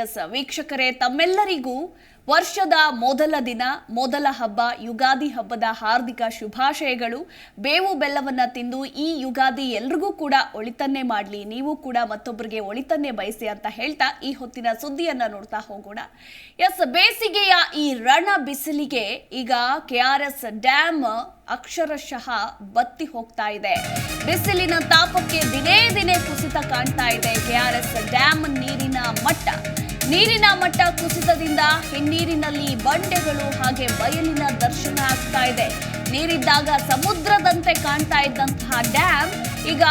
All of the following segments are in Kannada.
ಎಸ್ ವೀಕ್ಷಕರೇ, ತಮ್ಮೆಲ್ಲರಿಗೂ ವರ್ಷದ ಮೊದಲ ದಿನ, ಮೊದಲ ಹಬ್ಬ, ಯುಗಾದಿ ಹಬ್ಬದ ಹಾರ್ದಿಕ ಶುಭಾಶಯಗಳು. ಬೇವು ಬೆಲ್ಲವನ್ನ ತಿಂದು ಈ ಯುಗಾದಿ ಎಲ್ರಿಗೂ ಕೂಡ ಒಳಿತನ್ನೇ ಮಾಡಲಿ, ನೀವು ಕೂಡ ಮತ್ತೊಬ್ಬರಿಗೆ ಒಳಿತನ್ನೇ ಬಯಸಿ ಅಂತ ಹೇಳ್ತಾ ಈ ಹೊತ್ತಿನ ಸುದ್ದಿಯನ್ನ ನೋಡ್ತಾ ಹೋಗೋಣ. ಎಸ್, ಬೇಸಿಗೆಯ ಈ ರಣ ಬಿಸಿಲಿಗೆ ಈಗ KRS ಡ್ಯಾಮ್ ಅಕ್ಷರಶಃ ಬತ್ತಿ ಹೋಗ್ತಾ ಇದೆ. ಬಿಸಿಲಿನ ತಾಪಕ್ಕೆ ದಿನೇ ದಿನೇ ಕುಸಿತ ಕಾಣ್ತಾ ಇದೆ. KRS ಡ್ಯಾಮ್ ನೀರಿನ ಮಟ್ಟ ಕುಸಿತದಿಂದ ಹಿನ್ನೀರಿನಲ್ಲಿ ಬಂಡೆಗಳು ಹಾಗೆ ಬಯಲಿನ ದರ್ಶನ ಆಗ್ತಾ ಇದೆ. ನೀರಿದ್ದಾಗ ಸಮುದ್ರದಂತೆ ಕಾಣ್ತಾ ಇದ್ದಂತಹ ಡ್ಯಾಮ್ ಈಗ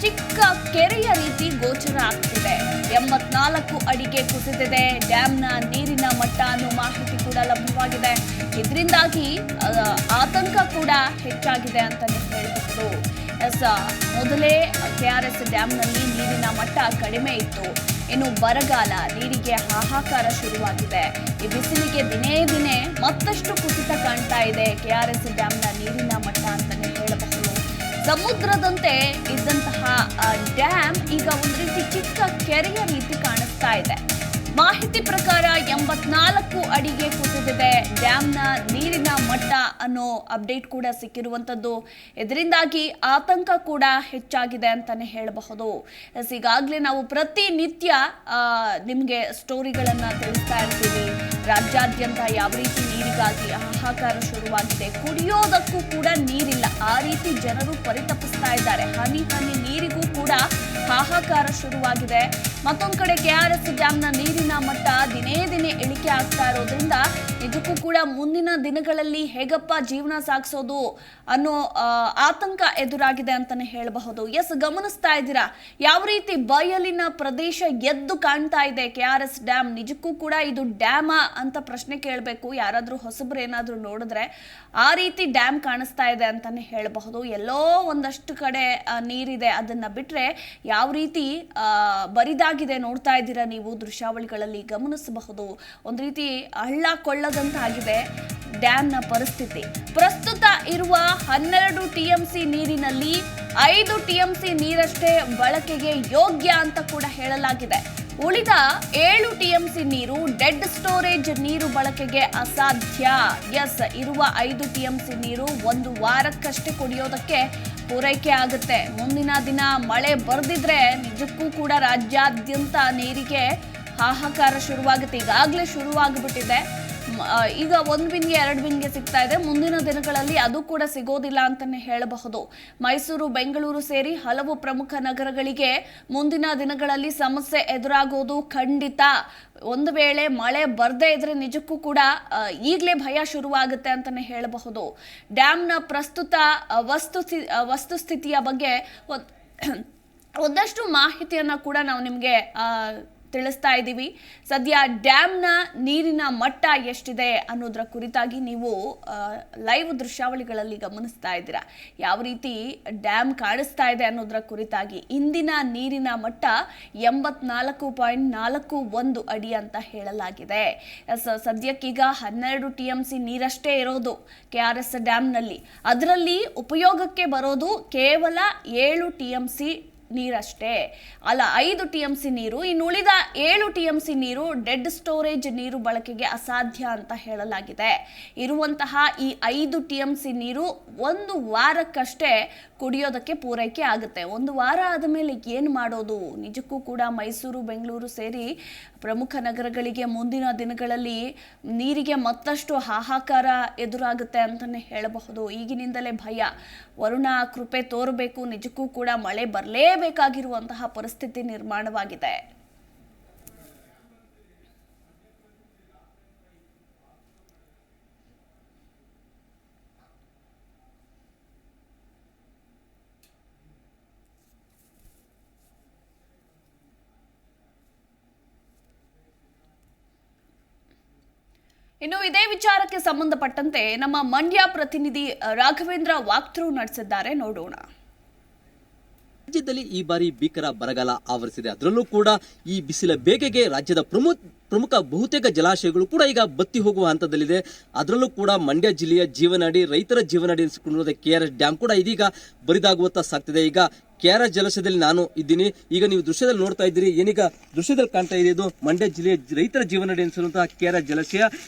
ಚಿಕ್ಕ ಕೆರೆಯ ರೀತಿ ಗೋಚರ ಆಗ್ತಿದೆ. 84 ಅಡಿಗೆ ಕುಸಿದಿದೆ ಡ್ಯಾಮ್ನ ನೀರಿನ ಮಟ್ಟ ಅನ್ನೋ ಮಾಹಿತಿ ಕೂಡ ಲಭ್ಯವಾಗಿದೆ. ಇದರಿಂದಾಗಿ ಆತಂಕ ಕೂಡ ಹೆಚ್ಚಾಗಿದೆ ಅಂತಾನೆ ಹೇಳಬಹುದು. ಮೊದಲೇ KRS ಡ್ಯಾಮ್ನಲ್ಲಿ ನೀರಿನ ಮಟ್ಟ ಕಡಿಮೆ ಇತ್ತು. ಇನ್ನು ಬರಗಾಲ, ನೀರಿಗೆ ಹಾಹಾಕಾರ ಶುರುವಾಗಿದೆ. ಈ ಬಿಸಿಲಿಗೆ ದಿನೇ ದಿನೇ ಮತ್ತಷ್ಟು ಕುಸಿತ ಕಾಣ್ತಾ ಇದೆ KRS ಡ್ಯಾಮ್ನ ನೀರಿನ ಮಟ್ಟ ಅಂತಾನೆ ಹೇಳಬಹುದು. ಸಮುದ್ರದಂತೆ ಇದ್ದಂತಹ ಡ್ಯಾಮ್ ಈಗ ಒಂದು ರೀತಿ ಚಿಕ್ಕ ಕೆರೆಯ ರೀತಿ ಕಾಣಿಸ್ತಾ ಇದೆ. ಮಾಹಿತಿ ಪ್ರಕಾರ 84 ಅಡಿಗೆ ಕುಸಿದಿದೆ ಡ್ಯಾಮ್ನ ನೀರಿನ ಮಟ್ಟ ಅನ್ನೋ ಅಪ್ಡೇಟ್ ಕೂಡ ಸಿಕ್ಕಿರುವಂತದ್ದು. ಇದರಿಂದಾಗಿ ಆತಂಕ ಕೂಡ ಹೆಚ್ಚಾಗಿದೆ ಅಂತಾನೆ ಹೇಳಬಹುದು. ಈಗಾಗಲೇ ನಾವು ಪ್ರತಿನಿತ್ಯ ನಿಮಗೆ ಸ್ಟೋರಿಗಳನ್ನ ತಿಳಿಸ್ತಾ ಇರ್ತೀವಿ. ರಾಜ್ಯಾದ್ಯಂತ ಯಾವ ರೀತಿ ನೀರಿಗಾಗಿ ಹಾಹಾಕಾರ ಶುರುವಾಗಿದೆ. ಕುಡಿಯೋದಕ್ಕೂ ಕೂಡ ನೀರಿಲ್ಲ, ಆ ರೀತಿ ಜನರು ಪರಿತಪಿಸ್ತಾ ಇದ್ದಾರೆ. ಹನಿ ನೀರಿಗೂ ಕೂಡ ಹಾಹಾಕಾರ ಶುರುವಾಗಿದೆ. ಮತ್ತೊಂದು ಕಡೆ KRS ಡ್ಯಾಮ್ನ ನೀರಿನ ಮಟ್ಟ ದಿನೇ ದಿನೇ ಇಳಿಕೆ ಆಗ್ತಾ ಇರೋದ್ರಿಂದ ಇದಕ್ಕೂ ಕೂಡ ಮುಂದಿನ ದಿನಗಳಲ್ಲಿ ಹೇಗಪ್ಪ ಜೀವನ ಸಾಗಿಸೋದು ಅನ್ನೋ ಆತಂಕ ಎದುರಾಗಿದೆ ಅಂತಾನೆ ಹೇಳಬಹುದು. ಎಸ್, ಗಮನಿಸ್ತಾ ಇದ್ದೀರಾ ಯಾವ ರೀತಿ ಬಯಲಿನ ಪ್ರದೇಶ ಎದ್ದು ಕಾಣ್ತಾ ಇದೆ KRS ಡ್ಯಾಮ್. ನಿಜಕ್ಕೂ ಕೂಡ ಇದು ಡ್ಯಾಮಾ ಅಂತ ಪ್ರಶ್ನೆ ಕೇಳಬೇಕು ಯಾರಾದ್ರೂ ಹೊಸಬ್ರು ಏನಾದ್ರೂ ನೋಡಿದ್ರೆ. ಆ ರೀತಿ ಡ್ಯಾಮ್ ಕಾಣಿಸ್ತಾ ಇದೆ ಅಂತಾನೆ ಹೇಳಬಹುದು. ಎಲ್ಲೋ ಒಂದಷ್ಟು ಕಡೆ ನೀರಿದೆ, ಅದನ್ನ ಬಿಟ್ರೆ ಯಾವ ರೀತಿ ಬರಿದಾಗಿದೆ ನೋಡ್ತಾ ಇದ್ದೀರಾ ನೀವು ದೃಶ್ಯಾವಳಿಗಳಲ್ಲಿ ಗಮನಿಸಬಹುದು. ಒಂದು ರೀತಿ ಹಳ್ಳ ಕೊಳ್ಳದಂತಾಗಿದೆ ಡ್ಯಾಮ್ನ ಪರಿಸ್ಥಿತಿ. ಪ್ರಸ್ತುತ ಇರುವ 12 TMC ನೀರಿನಲ್ಲಿ 5 TMC ನೀರಷ್ಟೇ ಬಳಕೆಗೆ ಯೋಗ್ಯ ಅಂತ ಕೂಡ ಹೇಳಲಾಗಿದೆ. ಉಳಿದ 7 TMC ನೀರು ಡೆಡ್ ಸ್ಟೋರೇಜ್ ನೀರು ಬಳಕೆಗೆ ಅಸಾಧ್ಯ. ಎಸ್, ಇರುವ 5 TMC ನೀರು 1 ವಾರಕ್ಕಷ್ಟೇ ಕುಡಿಯೋದಕ್ಕೆ ಪೂರೈಕೆ ಆಗುತ್ತೆ. ಮುಂದಿನ ದಿನ ಮಳೆ ಬರೆದಿದ್ರೆ ನಿಜಕ್ಕೂ ಕೂಡ ರಾಜ್ಯಾದ್ಯಂತ ನೀರಿಗೆ ಹಾಹಾಕಾರ ಶುರುವಾಗುತ್ತೆ. ಈಗಾಗಲೇ ಶುರುವಾಗ್ಬಿಟ್ಟಿದೆ. ಈಗ 1 ಬಿನ್ಗೆ 2 ಬಿನ್ಗೆ ಸಿಗ್ತಾ ಇದೆ. ಮುಂದಿನ ದಿನಗಳಲ್ಲಿ ಅದು ಕೂಡ ಸಿಗೋದಿಲ್ಲ ಅಂತಾನೆ ಹೇಳಬಹುದು. ಮೈಸೂರು, ಬೆಂಗಳೂರು ಸೇರಿ ಹಲವು ಪ್ರಮುಖ ನಗರಗಳಿಗೆ ಮುಂದಿನ ದಿನಗಳಲ್ಲಿ ಸಮಸ್ಯೆ ಎದುರಾಗೋದು ಖಂಡಿತ. ಒಂದು ವೇಳೆ ಮಳೆ ಬರ್ದೇ ಇದ್ರೆ ನಿಜಕ್ಕೂ ಕೂಡ ಈಗಲೇ ಭಯ ಶುರುವಾಗುತ್ತೆ ಅಂತಾನೆ ಹೇಳಬಹುದು. ಡ್ಯಾಮ್ನ ಪ್ರಸ್ತುತ ವಸ್ತುಸ್ಥಿತಿಯ ಬಗ್ಗೆ ಒಂದಷ್ಟು ಮಾಹಿತಿಯನ್ನ ಕೂಡ ನಾವು ನಿಮಗೆ ತಿಳಿಸ್ತಾ ಇದ್ದೀವಿ. ಸದ್ಯ ಡ್ಯಾಮ್ನ ನೀರಿನ ಮಟ್ಟ ಎಷ್ಟಿದೆ ಅನ್ನೋದ್ರ ಕುರಿತಾಗಿ ನೀವು ಲೈವ್ ದೃಶ್ಯಾವಳಿಗಳಲ್ಲಿ ಗಮನಿಸ್ತಾ ಇದ್ದೀರಾ. ಯಾವ ರೀತಿ ಡ್ಯಾಮ್ ಕಾಣಿಸ್ತಾ ಇದೆ ಅನ್ನೋದ್ರ ಕುರಿತಾಗಿ. ಇಂದಿನ ನೀರಿನ ಮಟ್ಟ 84.41 ಅಡಿ ಅಂತ ಹೇಳಲಾಗಿದೆ. ಸದ್ಯಕ್ಕೀಗ 12 TMC ನೀರಷ್ಟೇ ಇರೋದು KRS ಡ್ಯಾಮ್ನಲ್ಲಿ. ಅದರಲ್ಲಿ ಉಪಯೋಗಕ್ಕೆ ಬರೋದು ಕೇವಲ 7 TMC ನೀರಷ್ಟೇ ಅಲ್ಲ, 5 TMC ನೀರು. ಇನ್ನು ಉಳಿದ 7 TMC ನೀರು ಡೆಡ್ ಸ್ಟೋರೇಜ್ ನೀರು ಬಳಕೆಗೆ ಅಸಾಧ್ಯ ಅಂತ ಹೇಳಲಾಗಿದೆ. ಇರುವಂತಹ ಈ 5 TMC ನೀರು 1 ವಾರಕ್ಕಷ್ಟೇ ಕುಡಿಯೋದಕ್ಕೆ ಪೂರೈಕೆ ಆಗುತ್ತೆ. 1 ವಾರ ಆದ ಮೇಲೆ ಏನು ಮಾಡೋದು? ನಿಜಕ್ಕೂ ಕೂಡ ಮೈಸೂರು, ಬೆಂಗಳೂರು ಸೇರಿ ಪ್ರಮುಖ ನಗರಗಳಿಗೆ ಮುಂದಿನ ದಿನಗಳಲ್ಲಿ ನೀರಿಗೆ ಮತ್ತಷ್ಟು ಹಾಹಾಕಾರ ಎದುರಾಗುತ್ತೆ ಅಂತಾನೆ ಹೇಳಬಹುದು. ಈಗಿನಿಂದಲೇ ಭಯ. ವರುಣ ಕೃಪೆ ತೋರಬೇಕು. ನಿಜಕ್ಕೂ ಕೂಡ ಮಳೆ ಬರಲೇಬೇಕಾಗಿರುವಂತಹ ಪರಿಸ್ಥಿತಿ ನಿರ್ಮಾಣವಾಗಿದೆ. ಇನ್ನು ಇದೇ ವಿಚಾರಕ್ಕೆ ಸಂಬಂಧಪಟ್ಟಂತೆ ನಮ್ಮ ಮಂಡ್ಯ ಪ್ರತಿನಿಧಿ ರಾಘವೇಂದ್ರ ವಾಕ್ಥ್ರೂ ನಡೆಸಿದ್ದಾರೆ, ನೋಡೋಣ. ರಾಜ್ಯದಲ್ಲಿ ಈ ಬಾರಿ ಭೀಕರ ಬರಗಾಲ ಆವರಿಸಿದೆ. ಅದರಲ್ಲೂ ಕೂಡ ಈ ಬಿಸಿಲ ಬೇಗೆಗೆ ರಾಜ್ಯದ ಪ್ರಮುಖ ಬಹುತೇಕ ಜಲಾಶಯಗಳು ಕೂಡ ಈಗ ಬತ್ತಿ ಹೋಗುವ ಹಂತದಲ್ಲಿದೆ. ಅದರಲ್ಲೂ ಕೂಡ ಮಂಡ್ಯ ಜಿಲ್ಲೆಯ ಜೀವನಾಡಿ, ರೈತರ ಜೀವನಾಡಿ ಎನಿಸಿಕೊಂಡಿರುವ KRS ಡ್ಯಾಮ್ ಕೂಡ ಇದೀಗ ಬರಿದಾಗುವತ್ತ ಸಾಗ್ತಿದೆ. ಈಗ KRS ಜಲಾಶಯದಲ್ಲಿ ನಾನು ಇದ್ದೀನಿ. ಈಗ ನೀವು ದೃಶ್ಯದಲ್ಲಿ ನೋಡ್ತಾ ಇದ್ದೀರಿ, ಏನೀಗ ದೃಶ್ಯದಲ್ಲಿ ಕಾಣ್ತಾ ಇದೆ, ಇದು ಮಂಡ್ಯ ಜಿಲ್ಲೆಯ ರೈತರ ಜೀವನಡಿ ಎನಿಸಿರುವಂತಹ KRS ಜಲಾಶಯ.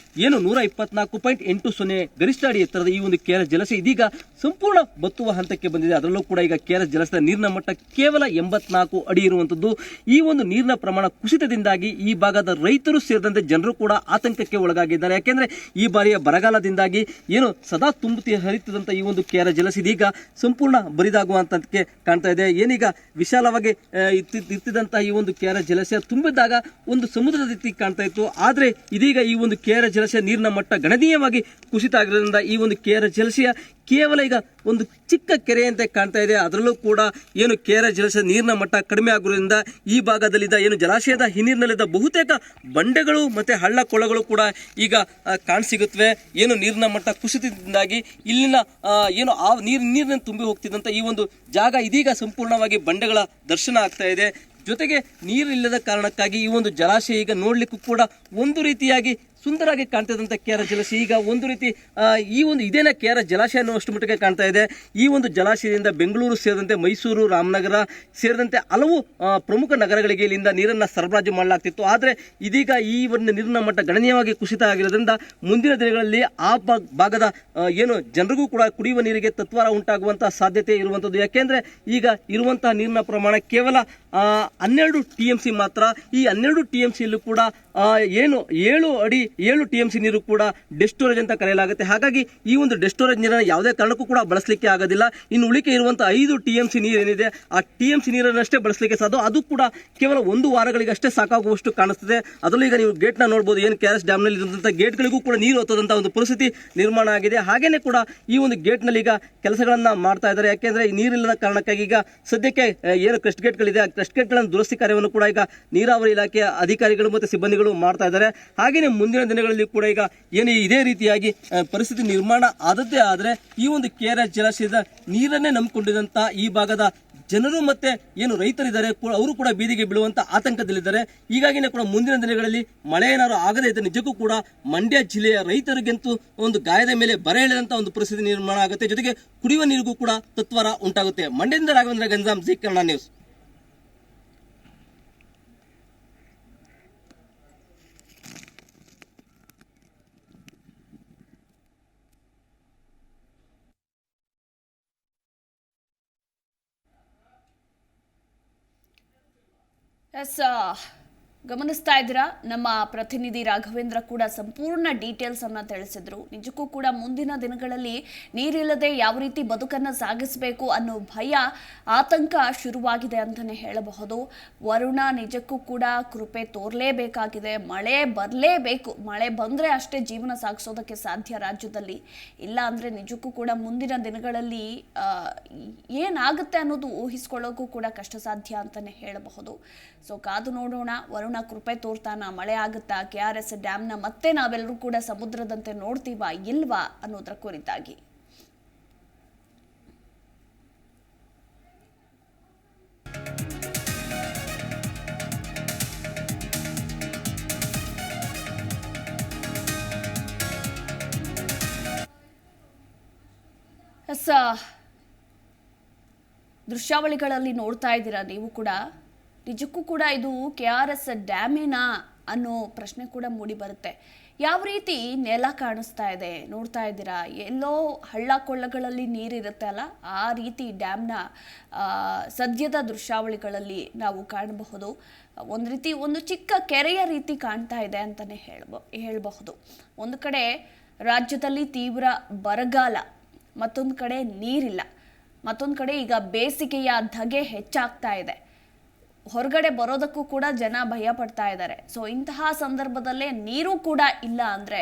ಏನು 124.80 ಗರಿಷ್ಠ ಅಡಿ ಎತ್ತರದ ಈ ಒಂದು KRS ಜಲಾಶಯ ಇದೀಗ ಸಂಪೂರ್ಣ ಬತ್ತುವ ಹಂತಕ್ಕೆ ಬಂದಿದೆ. ಅದರಲ್ಲೂ ಕೂಡ ಈಗ KRS ಜಲಾಶಯದ ನೀರಿನ ಮಟ್ಟ ಕೇವಲ 84 ಅಡಿ ಇರುವಂತದ್ದು. ಈ ಒಂದು ನೀರಿನ ಪ್ರಮಾಣ ಕುಸಿತದಿಂದಾಗಿ ಈ ಭಾಗದ ರೈತರು ಸೇರಿದಂತೆ ಜನರು ಕೂಡ ಆತಂಕಕ್ಕೆ ಒಳಗಾಗಿದ್ದಾರೆ. ಯಾಕೆಂದ್ರೆ ಈ ಬಾರಿಯ ಬರಗಾಲದಿಂದಾಗಿ ಏನು ಸದಾ ತುಂಬಿ ಹರಿತಿದಂತ ಈ ಒಂದು KRS ಜಲಾಶಯ ಇದೀಗ ಸಂಪೂರ್ಣ ಬರಿದಾಗುವಂತಕ್ಕೆ ಕಾಣ್ತಾ ಇದೆ. ಏನೀಗ ವಿಶಾಲವಾಗಿ ಇರ್ತಿದಂತಹ ಈ ಒಂದು KRS ಜಲಾಶಯ ತುಂಬಿದಾಗ ಒಂದು ಸಮುದ್ರದ ರೀತಿ ಕಾಣ್ತಾ ಇತ್ತು. ಆದ್ರೆ ಇದೀಗ ಈ ಒಂದು KRS ಜಲಾಶಯ ನೀರಿನ ಮಟ್ಟ ಗಣನೀಯವಾಗಿ ಕುಸಿತ ಆಗಿರೋದ್ರಿಂದ ಈ ಒಂದು KRS ಜಲಾಶಯ ಕೇವಲ ಈಗ ಒಂದು ಚಿಕ್ಕ ಕೆರೆಯಂತೆ ಕಾಣ್ತಾ ಇದೆ. ಅದರಲ್ಲೂ ಕೂಡ ಏನು KRS ಜಲಾಶಯ ನೀರಿನ ಮಟ್ಟ ಕಡಿಮೆ ಆಗಿರೋದ್ರಿಂದ ಈ ಭಾಗದಲ್ಲಿದ್ದ ಏನು ಜಲಾಶಯದ ಹಿನ್ನೀರಿನಲ್ಲಿದ್ದ ಬಹುತೇಕ ಬಂಡೆಗಳು ಮತ್ತೆ ಹಳ್ಳ ಕೊಳ್ಳಗಳು ಕೂಡ ಈಗ ಕಾಣಸಿಗುತ್ತವೆ. ಏನು ನೀರಿನ ಮಟ್ಟ ಕುಸಿತದಿಂದಾಗಿ ಇಲ್ಲಿನ ಏನು ಆ ನೀರಿನ ತುಂಬಿ ಹೋಗ್ತಿದ್ದಂತ ಈ ಒಂದು ಜಾಗ ಇದೀಗ ಸಂಪೂರ್ಣವಾಗಿ ಬಂಡೆಗಳ ದರ್ಶನ ಆಗ್ತಾ ಇದೆ. ಜೊತೆಗೆ ನೀರಿಲ್ಲದ ಕಾರಣಕ್ಕಾಗಿ ಈ ಒಂದು ಜಲಾಶಯ ಈಗ ನೋಡ್ಲಿಕ್ಕೂ ಕೂಡ ಒಂದು ರೀತಿಯಾಗಿ ಸುಂದರವಾಗಿ ಕಾಣ್ತಿದ್ದಂಥ KRS ಜಲಾಶಯ ಈಗ ಒಂದು ರೀತಿ ಈ ಒಂದು ಇದೇನ KRS ಜಲಾಶಯ ಅನ್ನುವಷ್ಟು ಮಟ್ಟಿಗೆ ಕಾಣ್ತಾ ಇದೆ. ಈ ಒಂದು ಜಲಾಶಯದಿಂದ ಬೆಂಗಳೂರು ಸೇರಿದಂತೆ ಮೈಸೂರು, ರಾಮನಗರ ಸೇರಿದಂತೆ ಹಲವು ಪ್ರಮುಖ ನಗರಗಳಿಗೆ ಇಲ್ಲಿಂದ ನೀರನ್ನು ಸರಬರಾಜು ಮಾಡಲಾಗ್ತಿತ್ತು. ಆದರೆ ಇದೀಗ ಈ ಒಂದು ನೀರಿನ ಮಟ್ಟ ಗಣನೀಯವಾಗಿ ಕುಸಿತ ಆಗಿರೋದ್ರಿಂದ ಮುಂದಿನ ದಿನಗಳಲ್ಲಿ ಆ ಭಾಗದ ಏನು ಜನರಿಗೂ ಕೂಡ ಕುಡಿಯುವ ನೀರಿಗೆ ತತ್ವಾರ ಉಂಟಾಗುವಂತಹ ಸಾಧ್ಯತೆ ಇರುವಂಥದ್ದು. ಯಾಕೆಂದ್ರೆ ಈಗ ಇರುವಂತಹ ನೀರಿನ ಪ್ರಮಾಣ ಕೇವಲ 12 TMC ಮಾತ್ರ. ಈ 12 TMCಯಲ್ಲೂ ಕೂಡ ಏನು 7 TMC ನೀರು ಕೂಡ ಡೆಡ್ ಸ್ಟೋರೇಜ್ ಅಂತ ಕರೆಯಲಾಗುತ್ತೆ. ಹಾಗಾಗಿ ಈ ಒಂದು ಡೆಡ್ ಸ್ಟೋರೇಜ್ ನೀರನ್ನು ಯಾವುದೇ ಕಾರಣಕ್ಕೂ ಕೂಡ ಬಳಸಲಿಕ್ಕೆ ಆಗೋದಿಲ್ಲ. ಇನ್ನು ಉಳಿಕೆ ಇರುವಂತಹ 5 TMC ನೀರು ಏನಿದೆ ಆ TMC ನೀರನ್ನಷ್ಟೇ ಬಳಸಲಿಕ್ಕೆ ಸಾಧ್ಯ. ಅದು ಕೂಡ ಕೇವಲ 1 ವಾರಗಳಿಗೆ ಅಷ್ಟೇ ಸಾಕಾಗುವಷ್ಟು ಕಾಣಿಸ್ತದೆ. ಅದರಲ್ಲೂ ಈಗ ನೀವು ಗೇಟ್ನ ನೋಡ್ಬೋದು, ಏನು KRS ಡ್ಯಾಮ್ನಲ್ಲಿ ಇರುವಂತಹ ಗೇಟ್ಗಳಿಗೂ ಕೂಡ ನೀರು ಹೊತ್ತದಂತ ಒಂದು ಪರಿಸ್ಥಿತಿ ನಿರ್ಮಾಣ ಆಗಿದೆ. ಹಾಗೇನೆ ಕೂಡ ಈ ಒಂದು ಗೇಟ್ನಲ್ಲಿ ಈಗ ಕೆಲಸಗಳನ್ನ ಮಾಡ್ತಾ ಇದ್ದಾರೆ. ಯಾಕೆಂದ್ರೆ ನೀರಿಲ್ಲದ ಕಾರಣಕ್ಕಾಗಿ ಈಗ ಸದ್ಯಕ್ಕೆ ಏನು ಕ್ರಸ್ಟ್ ಗೇಟ್ಗಳಿದೆ, ಆ ಕ್ರಸ್ಟ್ ಗೇಟ್ಗಳನ್ನು ದುರಸ್ತಿ ಕಾರ್ಯವನ್ನು ಕೂಡ ಈಗ ನೀರಾವರಿ ಇಲಾಖೆಯ ಅಧಿಕಾರಿಗಳು ಮತ್ತು ಸಿಬ್ಬಂದಿಗಳು ಮಾಡ್ತಾ ಇದ್ದಾರೆ. ಹಾಗೇನೆ ಮುಂದಿನ ದಿನಗಳಲ್ಲಿ ಕೂಡ ಈಗ ಏನು ಇದೇ ರೀತಿಯಾಗಿ ಪರಿಸ್ಥಿತಿ ನಿರ್ಮಾಣ ಆದದ್ದೇ ಆದರೆ ಈ ಒಂದು KRS ಜಲಾಶಯದ ನೀರನ್ನೇ ನಂಬಿಕೊಂಡಿದ್ದಂತ ಈ ಭಾಗದ ಜನರು ಮತ್ತೆ ಏನು ರೈತರಿದ್ದಾರೆ ಅವರು ಕೂಡ ಬೀದಿಗೆ ಬೀಳುವಂತ ಆತಂಕದಲ್ಲಿದ್ದಾರೆ. ಹೀಗಾಗಿನೇ ಕೂಡ ಮುಂದಿನ ದಿನಗಳಲ್ಲಿ ಮಳೆ ಏನಾದ್ರು ಆಗದೇ ಇದ್ದರೆ ನಿಜಕ್ಕೂ ಕೂಡ ಮಂಡ್ಯ ಜಿಲ್ಲೆಯ ರೈತರಿಗಂತೂ ಒಂದು ಗಾಯದ ಮೇಲೆ ಬರೆ ಎಳೆದಂತ ಒಂದು ಪರಿಸ್ಥಿತಿ ನಿರ್ಮಾಣ ಆಗುತ್ತೆ. ಜೊತೆಗೆ ಕುಡಿಯುವ ನೀರಿಗೂ ಕೂಡ ತತ್ವಾರ ಉಂಟಾಗುತ್ತೆ. ಮಂಡ್ಯದಿಂದ ರಾಘವೇಂದ್ರ ಗಂಜಾಂ, ಜಿ ಕನ್ನಡ ನ್ಯೂಸ್. ಗಮನಿಸ್ತಾ ಇದ್ದೀರಾ, ನಮ್ಮ ಪ್ರತಿನಿಧಿ ರಾಘವೇಂದ್ರ ಕೂಡ ಸಂಪೂರ್ಣ ಡೀಟೇಲ್ಸ್ ಅನ್ನ ತಿಳಿಸಿದ್ರು. ನಿಜಕ್ಕೂ ಕೂಡ ಮುಂದಿನ ದಿನಗಳಲ್ಲಿ ನೀರಿಲ್ಲದೆ ಯಾವ ರೀತಿ ಬದುಕನ್ನು ಸಾಗಿಸಬೇಕು ಅನ್ನೋ ಭಯ, ಆತಂಕ ಶುರುವಾಗಿದೆ ಅಂತಾನೆ ಹೇಳಬಹುದು. ವರುಣ ನಿಜಕ್ಕೂ ಕೂಡ ಕೃಪೆ ತೋರ್ಲೇಬೇಕಾಗಿದೆ. ಮಳೆ ಬರಲೇಬೇಕು. ಮಳೆ ಬಂದ್ರೆ ಅಷ್ಟೇ ಜೀವನ ಸಾಗಿಸೋದಕ್ಕೆ ಸಾಧ್ಯ ರಾಜ್ಯದಲ್ಲಿ. ಇಲ್ಲ ಅಂದ್ರೆ ನಿಜಕ್ಕೂ ಕೂಡ ಮುಂದಿನ ದಿನಗಳಲ್ಲಿ ಏನಾಗುತ್ತೆ ಅನ್ನೋದು ಊಹಿಸ್ಕೊಳ್ಳೋಕ್ಕೂ ಕೂಡ ಕಷ್ಟ ಸಾಧ್ಯ ಅಂತಾನೆ ಹೇಳಬಹುದು. ಸೊ ಕಾದು ನೋಡೋಣ, ವರುಣ ಕೃಪೆ ತೋರ್ತಾನ, ಮಳೆ ಆಗುತ್ತಾ, KRS ಡ್ಯಾಮ್ನ ಮತ್ತೆ ನಾವೆಲ್ಲರೂ ಕೂಡ ಸಮುದ್ರದಂತೆ ನೋಡ್ತೀವಾ ಇಲ್ವಾ ಅನ್ನೋದ್ರ ಕುರಿತಾಗಿ. ದೃಶ್ಯಾವಳಿಗಳಲ್ಲಿ ನೋಡ್ತಾ ಇದ್ದೀರಾ ನೀವು ಕೂಡ. ನಿಜಕ್ಕೂ ಕೂಡ ಇದು KRS ಡ್ಯಾಮೇನಾ ಅನ್ನೋ ಪ್ರಶ್ನೆ ಕೂಡ ಮೂಡಿ ಬರುತ್ತೆ. ಯಾವ ರೀತಿ ನೆಲ ಕಾಣಿಸ್ತಾ ಇದೆ ನೋಡ್ತಾ ಇದ್ದೀರಾ. ಎಲ್ಲೋ ಹಳ್ಳ ಕೊಳ್ಳಗಳಲ್ಲಿ ನೀರಿರುತ್ತೆ ಅಲ್ಲ, ಆ ರೀತಿ ಡ್ಯಾಮ್ನ ಸದ್ಯದ ದೃಶ್ಯಾವಳಿಗಳಲ್ಲಿ ನಾವು ಕಾಣಬಹುದು. ಒಂದು ರೀತಿ ಒಂದು ಚಿಕ್ಕ ಕೆರೆಯ ರೀತಿ ಕಾಣ್ತಾ ಇದೆ ಅಂತಲೇ ಹೇಳಬಹುದು. ಒಂದು ಕಡೆ ರಾಜ್ಯದಲ್ಲಿ ತೀವ್ರ ಬರಗಾಲ, ಮತ್ತೊಂದು ಕಡೆ ನೀರಿಲ್ಲ, ಮತ್ತೊಂದು ಕಡೆ ಈಗ ಬೇಸಿಗೆಯ ಧಗೆ ಹೆಚ್ಚಾಗ್ತಾ ಇದೆ. ಹೊರಗಡೆ ಬರೋದಕ್ಕೂ ಕೂಡ ಜನ ಭಯ ಪಡ್ತಾ ಇದ್ದಾರೆ. ಸೊ ಇಂತಹ ಸಂದರ್ಭದಲ್ಲೇ ನೀರು ಕೂಡ ಇಲ್ಲ ಅಂದರೆ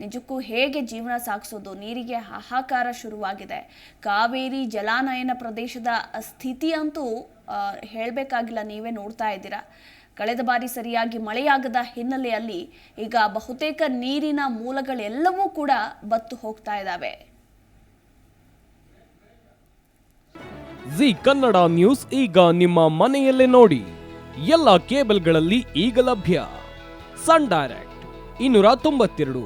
ನಿಜಕ್ಕೂ ಹೇಗೆ ಜೀವನ ಸಾಗಿಸೋದು? ನೀರಿಗೆ ಹಾಹಾಕಾರ ಶುರುವಾಗಿದೆ. ಕಾವೇರಿ ಜಲಾನಯನ ಪ್ರದೇಶದ ಸ್ಥಿತಿ ಅಂತೂ ಹೇಳಬೇಕಾಗಿಲ್ಲ, ನೀವೇ ನೋಡ್ತಾ ಇದ್ದೀರಾ. ಕಳೆದ ಬಾರಿ ಸರಿಯಾಗಿ ಮಳೆಯಾಗದ ಹಿನ್ನೆಲೆಯಲ್ಲಿ ಈಗ ಬಹುತೇಕ ನೀರಿನ ಮೂಲಗಳೆಲ್ಲವೂ ಕೂಡ ಬತ್ತು ಹೋಗ್ತಾ ಇದ್ದಾವೆ. ಜಿ ಕನ್ನಡ ನ್ಯೂಸ್ ಈಗ ನಿಮ್ಮ ಮನೆಯಲ್ಲೇ ನೋಡಿ. ಎಲ್ಲ ಕೇಬಲ್ಗಳಲ್ಲಿ ಈಗ ಲಭ್ಯ. Sun Direct 292,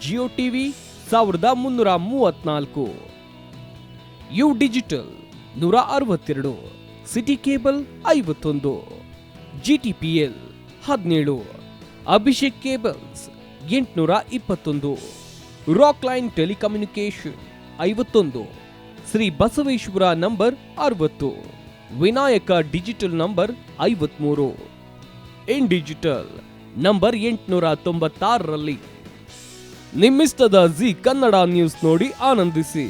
Jio TV 1334, U digital 162, city cable 51, GTPL 17, Abhishek cables 821, rock line telecommunication 51, Shri Basaveshwara number 60, Vinayaka digital number 53, in digital number 896ರಲ್ಲಿ. ನಿಮ್ಮಿಷ್ಟದ ಜಿ ಕನ್ನಡ ನ್ಯೂಸ್ ನೋಡಿ ಆನಂದಿಸಿ.